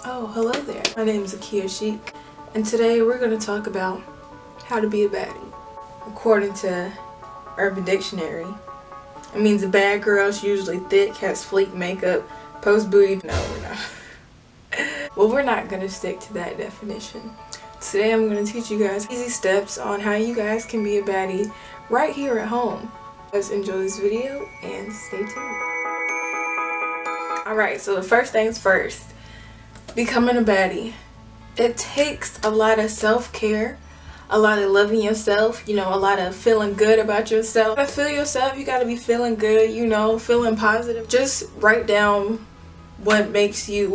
Oh, hello there. My name is Akeyachic, and today we're going to talk about how to be a baddie. According to Urban Dictionary, it means a bad girl. She's usually thick, has fleek makeup, post booty. No, we're not. Well, we're not going to stick to that definition. Today I'm going to teach you guys easy steps on how you guys can be a baddie right here at home. Let's enjoy this video and stay tuned. Alright, so the first things first. Becoming a baddie. It takes a lot of self-care, a lot of loving yourself, a lot of feeling good about yourself. To feel yourself, you gotta be feeling good, feeling positive. Just write down what makes you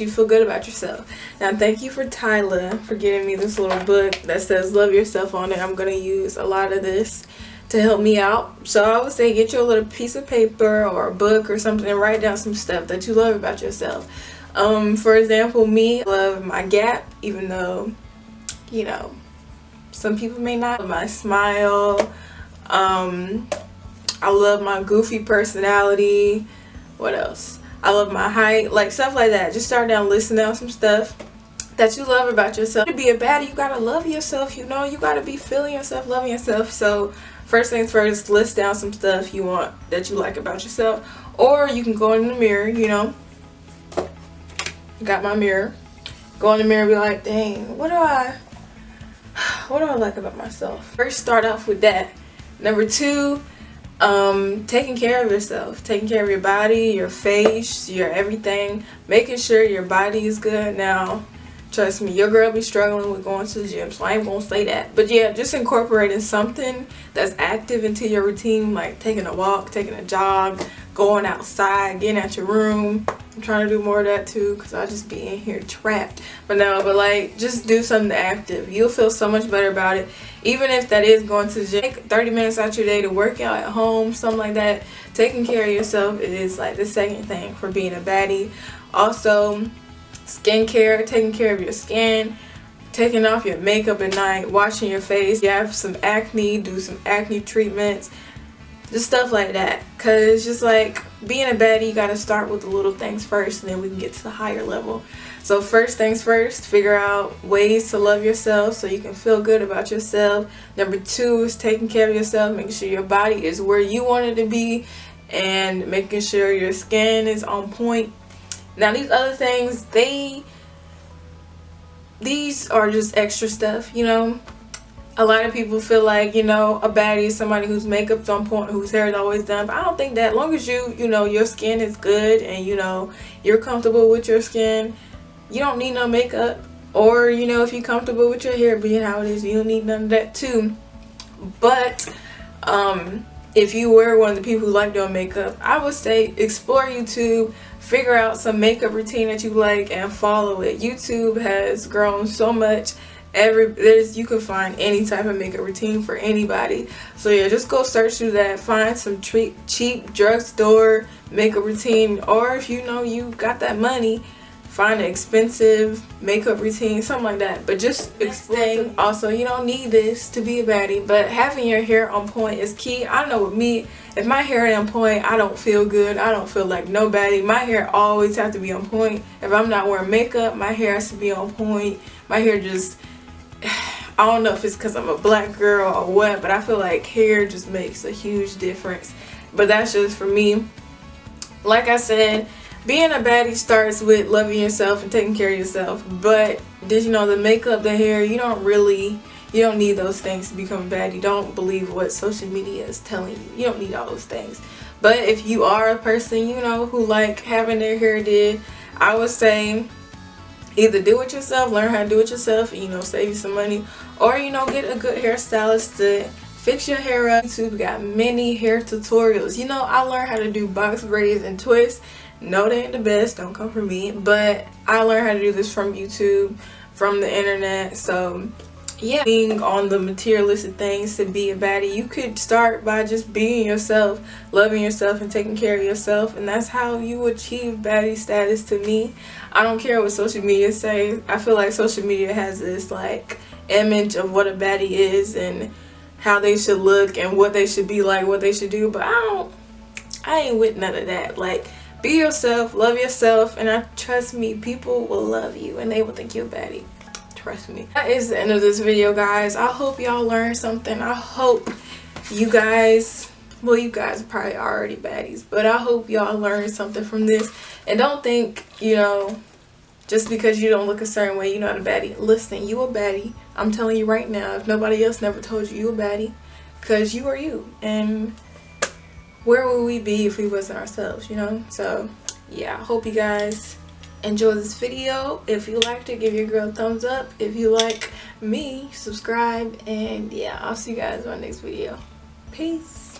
feel good about yourself. Now, thank you for Tyler for getting me this little book that says Love Yourself on it. I'm gonna use a lot of this to help me out. So I would say get your little piece of paper or a book or something and write down some stuff that you love about yourself. For example, me, I love my gap, even though, some people may not. My smile, I love my goofy personality. What else? I love my height, like stuff like that. Just start down listing down some stuff that you love about yourself. To be a baddie, you gotta love yourself, you gotta be feeling yourself, loving yourself. So first things first, list down some stuff you want that you like about yourself. Or you can go in the mirror, got my mirror, go in the mirror and be like, dang, what do I like about myself? First, start off with that. Number two, taking care of yourself, taking care of your body, your face, your everything, making sure your body is good. Now, trust me, your girl be struggling with going to the gym, so I ain't gonna say that. But yeah, just incorporating something that's active into your routine, like taking a walk, taking a jog, going outside, getting out your room. I'm trying to do more of that too, because I just be in here trapped. But just do something active. You'll feel so much better about it. Even if that is going to the gym, take 30 minutes out your day to work out at home, something like that. Taking care of yourself is like the second thing for being a baddie. Also, skincare, taking care of your skin, taking off your makeup at night, washing your face. You have some acne, do some acne treatments, just stuff like that. Cause just like being a baddie, you gotta start with the little things first, and then we can get to the higher level. So first things first, figure out ways to love yourself so you can feel good about yourself. Number two is taking care of yourself, making sure your body is where you want it to be, and making sure your skin is on point. Now these other things, these are just extra stuff, A lot of people feel like, a baddie is somebody whose makeup's on point, whose hair is always done. But I don't think that. As long as your skin is good and, you're comfortable with your skin, you don't need no makeup. Or, if you're comfortable with your hair being how it is, you don't need none of that too. But, if you were one of the people who like doing makeup, I would say explore YouTube, figure out some makeup routine that you like, and follow it. YouTube has grown so much. You can find any type of makeup routine for anybody. So yeah, just go search through that, find some cheap drugstore makeup routine, or if you got that money, find an expensive makeup routine, something like that. But just explain. Also, you don't need this to be a baddie, but having your hair on point is key. I know with me, if my hair ain't on point, I don't feel good. I don't feel like no baddie. My hair always has to be on point. If I'm not wearing makeup, my hair has to be on point. My hair just, I don't know if it's because I'm a black girl or what, but I feel like hair just makes a huge difference. But that's just for me. Like I said, being a baddie starts with loving yourself and taking care of yourself. But did you know the makeup, the hair, you don't need those things to become a baddie. Don't believe what social media is telling you. You don't need all those things. But if you are a person, who like having their hair did, I would say either do it yourself, learn how to do it yourself, save you some money, or get a good hairstylist to fix your hair up. YouTube got many hair tutorials. I learned how to do box braids and twists. No, they ain't the best, don't come for me, but I learned how to do this from YouTube, from the internet. So yeah, being on the materialistic things to be a baddie, you could start by just being yourself, loving yourself, and taking care of yourself, and that's how you achieve baddie status. To me, I don't care what social media say. I feel like social media has this like image of what a baddie is and how they should look and what they should be like, what they should do, but I ain't with none of that. Like, Be yourself, love yourself, and trust me, people will love you and they will think you're a baddie. Trust me. That is the end of this video, guys. I hope y'all learned something. I hope you guys, well, you guys are probably already baddies, but I hope y'all learned something from this. And don't think, you know, just because you don't look a certain way, you're not a baddie. Listen, you a baddie. I'm telling you right now, if nobody else never told you, you a baddie, because you are you. And where would we be if we wasn't ourselves, you know? So yeah, I hope you guys enjoy this video. If you liked it, give your girl a thumbs up. If you like me, subscribe. And yeah, I'll see you guys in my next video. Peace.